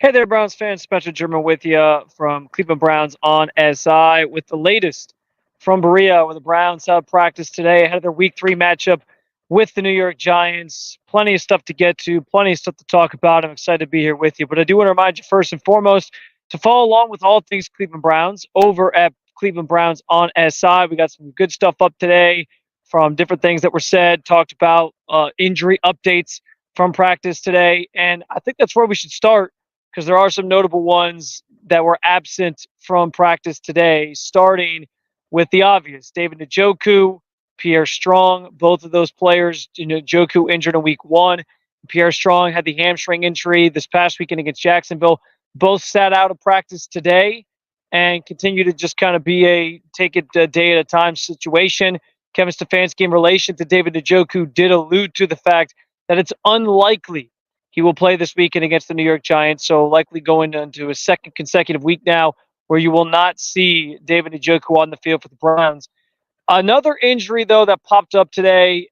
Hey there, Browns fans. Spencer German with you from Cleveland Browns on SI with the latest from Berea, where the Browns have practice today ahead of their Week 3 matchup with the New York Giants. Plenty of stuff to get to, plenty of stuff to talk about. I'm excited to be here with you. But I do want to remind you first and foremost to follow along with all things Cleveland Browns over at Cleveland Browns on SI. We got some good stuff up today from different things that were said, talked about injury updates from practice today. And I think that's where we should start because there are some notable ones that were absent from practice today, starting with the obvious. David Njoku, Pierre Strong, both of those players, Njoku injured in week 1. Pierre Strong had the hamstring injury this past weekend against Jacksonville. Both sat out of practice today and continue to just kind of take it a day at a time situation. Kevin Stefanski, in relation to David Njoku, did allude to the fact that it's unlikely he will play this weekend against the New York Giants, so likely going into a second consecutive week now where you will not see David Njoku on the field for the Browns. Another injury, though, that popped up today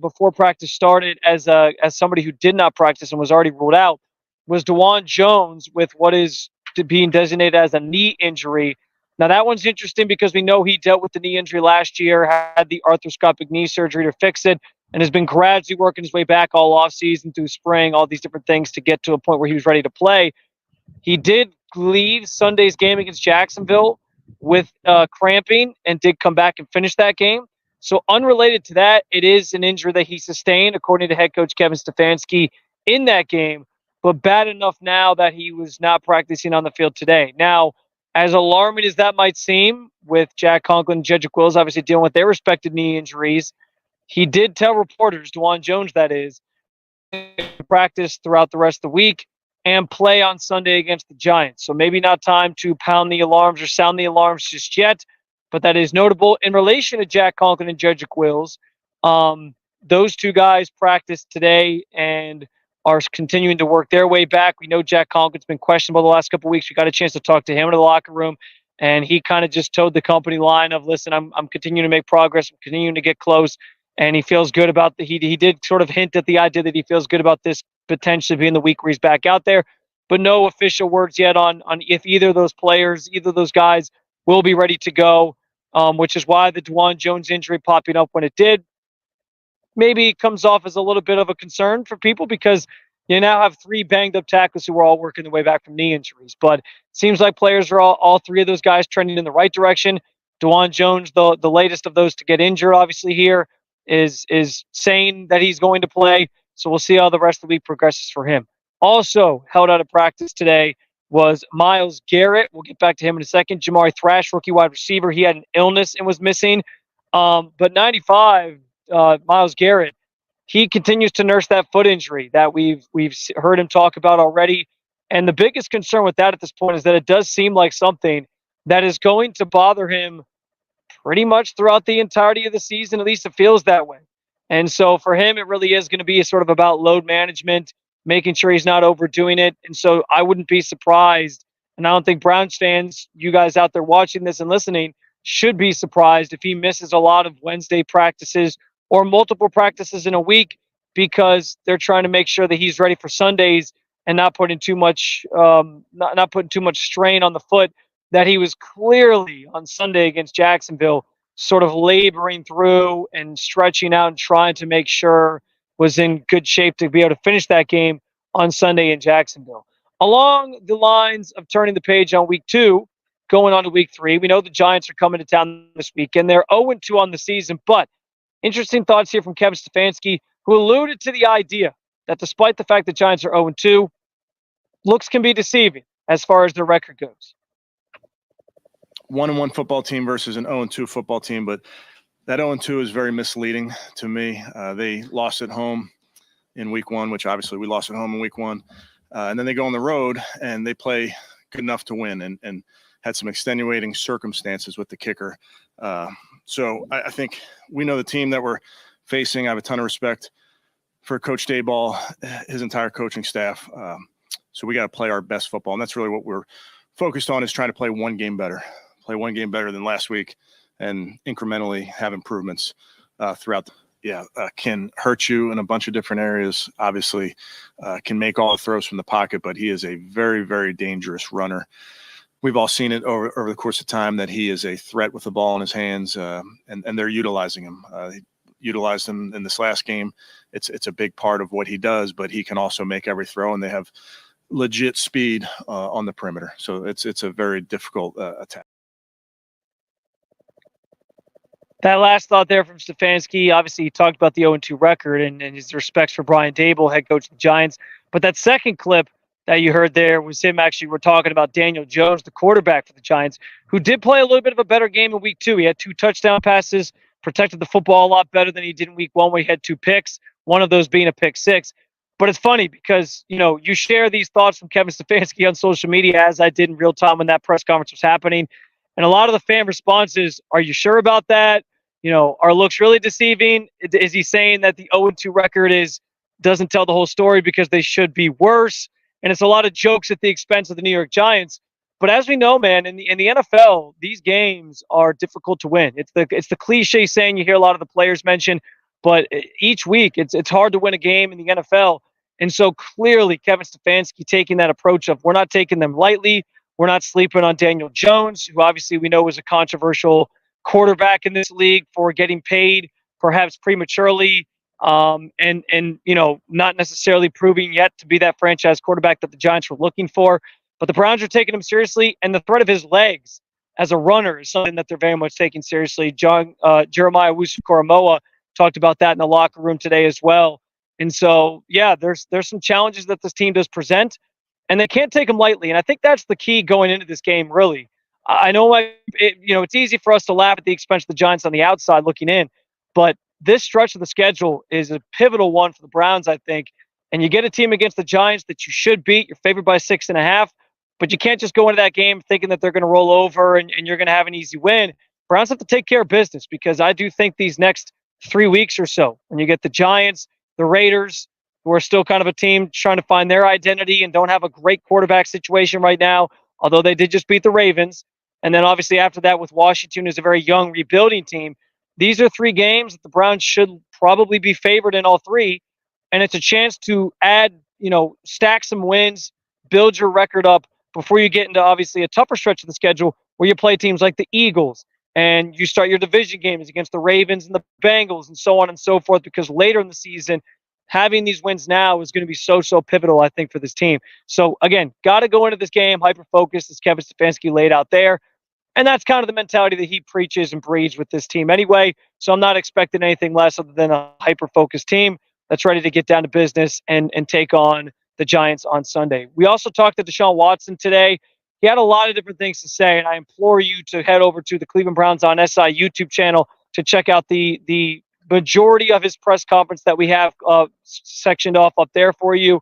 before practice started as somebody who did not practice and was already ruled out was Dawand Jones with what is being designated as a knee injury. Now, that one's interesting because we know he dealt with the knee injury last year, had the arthroscopic knee surgery to fix it, and has been gradually working his way back all offseason through spring, all these different things to get to a point where he was ready to play. He did leave Sunday's game against Jacksonville with cramping and did come back and finish that game. So unrelated to that, it is an injury that he sustained, according to head coach Kevin Stefanski, in that game, but bad enough now that he was not practicing on the field today. Now, as alarming as that might seem, with Jack Conklin and Jedrick Wills obviously dealing with their respective knee injuries, he did tell reporters, Dawand Jones that is, practice throughout the rest of the week and play on Sunday against the Giants. So maybe not time to pound the alarms or sound the alarms just yet, but that is notable. In relation to Jack Conklin and Jedrick Wills, those two guys practiced today and are continuing to work their way back. We know Jack Conklin's been questionable the last couple of weeks. We got a chance to talk to him in the locker room, and he kind of just towed the company line of, listen, I'm continuing to make progress. I'm continuing to get close. And he feels good about he did sort of hint at the idea that he feels good about this potentially being the week where he's back out there, but no official words yet on if either of those players, either of those guys will be ready to go, which is why the Dawand Jones injury popping up when it did maybe comes off as a little bit of a concern for people because you now have 3 banged up tackles who are all working their way back from knee injuries. But it seems like players are all 3 of those guys trending in the right direction. Dawand Jones, the latest of those to get injured, obviously here, is saying that he's going to play. So we'll see how the rest of the week progresses for him. Also held out of practice today was Myles Garrett. We'll get back to him in a second. Jamari Thrash, rookie wide receiver. He had an illness and was missing. But 95, Myles Garrett, he continues to nurse that foot injury that we've heard him talk about already. And the biggest concern with that at this point is that it does seem like something that is going to bother him pretty much throughout the entirety of the season. At least it feels that way. And so for him, it really is going to be sort of about load management, making sure he's not overdoing it. And so I wouldn't be surprised, and I don't think Browns fans, you guys out there watching this and listening, should be surprised if he misses a lot of Wednesday practices or multiple practices in a week because they're trying to make sure that he's ready for Sundays and not putting too much not putting too much strain on the foot that he was clearly on Sunday against Jacksonville sort of laboring through and stretching out and trying to make sure was in good shape to be able to finish that game on Sunday in Jacksonville. Along the lines of turning the page on week 2, going on to week 3, we know the Giants are coming to town this weekend. They're 0-2 on the season, but interesting thoughts here from Kevin Stefanski, who alluded to the idea that despite the fact the Giants are 0-2, looks can be deceiving as far as their record goes. 1-1 football team versus an 0-2 football team, but that 0-2 is very misleading to me. They lost at home in week 1, which obviously we lost at home in week 1. And then they go on the road and they play good enough to win and had some extenuating circumstances with the kicker. So I think we know the team that we're facing. I have a ton of respect for Coach Dayball, his entire coaching staff. So we got to play our best football. And that's really what we're focused on, is trying to play one game better than last week and incrementally have improvements throughout can hurt you in a bunch of different areas. Obviously, can make all the throws from the pocket, but he is a very, very dangerous runner. We've all seen it over the course of time that he is a threat with the ball in his hands, and they're utilizing him. They utilized him in this last game. It's a big part of what he does, but he can also make every throw, and they have legit speed on the perimeter. So it's a very difficult attack. That last thought there from Stefanski, obviously he talked about the 0-2 record and his respects for Brian Dable, head coach of the Giants. But that second clip that you heard there was him actually, we're talking about Daniel Jones, the quarterback for the Giants, who did play a little bit of a better game in week 2. He had 2 touchdown passes, protected the football a lot better than he did in week 1, where he had 2 picks, one of those being a pick 6. But it's funny because, you share these thoughts from Kevin Stefanski on social media, as I did in real time when that press conference was happening. And a lot of the fan responses, are you sure about that? Are looks really deceiving? Is he saying that the 0-2 record doesn't tell the whole story because they should be worse? And it's a lot of jokes at the expense of the New York Giants. But as we know, man, in the NFL, these games are difficult to win. It's the cliche saying you hear a lot of the players mention, but each week it's hard to win a game in the NFL. And so clearly Kevin Stefanski taking that approach of, we're not taking them lightly. We're not sleeping on Daniel Jones, who obviously we know is a controversial quarterback in this league for getting paid perhaps prematurely, and not necessarily proving yet to be that franchise quarterback that the Giants were looking for. But the Browns are taking him seriously, and the threat of his legs as a runner is something that they're very much taking seriously. Jeremiah Owusu-Koramoah talked about that in the locker room today as well. And so, yeah, there's some challenges that this team does present, and they can't take them lightly. And I think that's the key going into this game, really. I know it's easy for us to laugh at the expense of the Giants on the outside looking in, but this stretch of the schedule is a pivotal one for the Browns, I think. And you get a team against the Giants that you should beat. You're favored by 6.5, but you can't just go into that game thinking that they're going to roll over and you're going to have an easy win. Browns have to take care of business, because I do think these next 3 weeks or so, when you get the Giants, the Raiders, who are still kind of a team trying to find their identity and don't have a great quarterback situation right now, although they did just beat the Ravens. And then obviously after that with Washington, is a very young rebuilding team. These are 3 games that the Browns should probably be favored in all 3. And it's a chance to add, stack some wins, build your record up before you get into obviously a tougher stretch of the schedule where you play teams like the Eagles and you start your division games against the Ravens and the Bengals and so on and so forth, because later in the season, having these wins now is going to be so pivotal, I think, for this team. So again, got to go into this game hyper-focused, as Kevin Stefanski laid out there. And that's kind of the mentality that he preaches and breeds with this team anyway. So I'm not expecting anything less other than a hyper-focused team that's ready to get down to business and take on the Giants on Sunday. We also talked to Deshaun Watson today. He had a lot of different things to say, and I implore you to head over to the Cleveland Browns on SI YouTube channel to check out the majority of his press conference that we have sectioned off up there for you.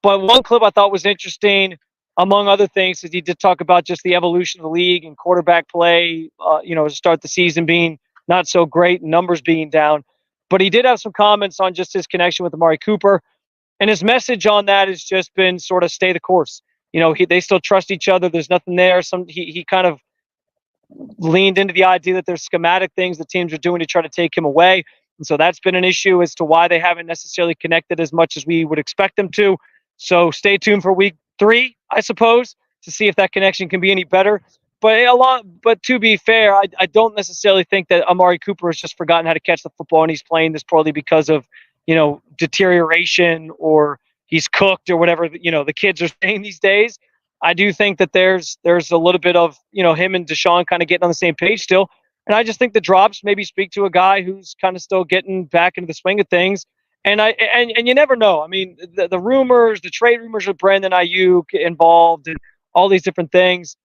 But one clip I thought was interesting, among other things, is he did talk about just the evolution of the league and quarterback play, to start the season being not so great, numbers being down. But he did have some comments on just his connection with Amari Cooper. And his message on that has just been sort of stay the course. They still trust each other. There's nothing there. He kind of leaned into the idea that there's schematic things the teams are doing to try to take him away. And so that's been an issue as to why they haven't necessarily connected as much as we would expect them to. So stay tuned for week 3, I suppose, to see if that connection can be any better. But to be fair, I don't necessarily think that Amari Cooper has just forgotten how to catch the football and he's playing this poorly because of, deterioration or he's cooked or whatever, the kids are saying these days. I do think that there's a little bit of, him and Deshaun kind of getting on the same page still. And I just think the drops maybe speak to a guy who's kind of still getting back into the swing of things. And you never know. I mean, the rumors, the trade rumors with Brandon Ayuk involved and all these different things.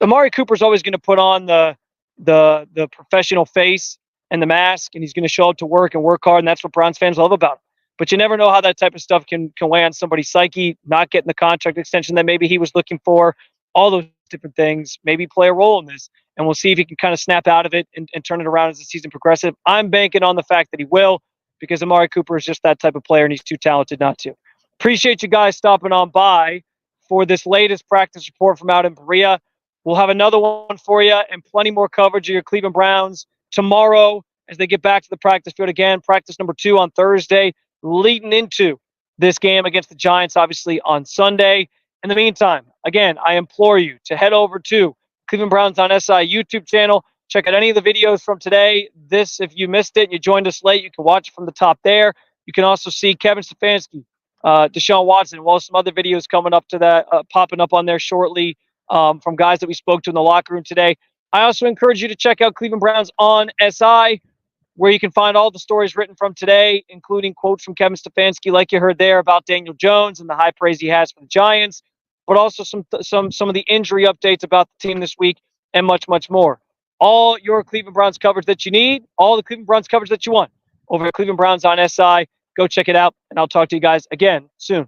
Amari Cooper's always going to put on the professional face and the mask, and he's going to show up to work and work hard, and that's what Browns fans love about him. But you never know how that type of stuff can weigh on somebody's psyche, not getting the contract extension that maybe he was looking for, all those different things, maybe play a role in this. And we'll see if he can kind of snap out of it and turn it around as the season progresses. I'm banking on the fact that he will, because Amari Cooper is just that type of player, and he's too talented not to. Appreciate you guys stopping on by for this latest practice report from out in Berea. We'll have another one for you and plenty more coverage of your Cleveland Browns tomorrow as they get back to the practice field again. Practice number 2 on Thursday, leading into this game against the Giants, obviously, on Sunday. In the meantime, again, I implore you to head over to Cleveland Browns on SI YouTube channel. Check out any of the videos from today. This, if you missed it and you joined us late, you can watch it from the top there. You can also see Kevin Stefanski, Deshaun Watson, well, some other videos coming up to that, popping up on there shortly from guys that we spoke to in the locker room today. I also encourage you to check out Cleveland Browns on SI, where you can find all the stories written from today, including quotes from Kevin Stefanski, like you heard there, about Daniel Jones and the high praise he has for the Giants, but also some of the injury updates about the team this week and much, much more. All your Cleveland Browns coverage that you need, all the Cleveland Browns coverage that you want over at Cleveland Browns on SI. Go check it out, and I'll talk to you guys again soon.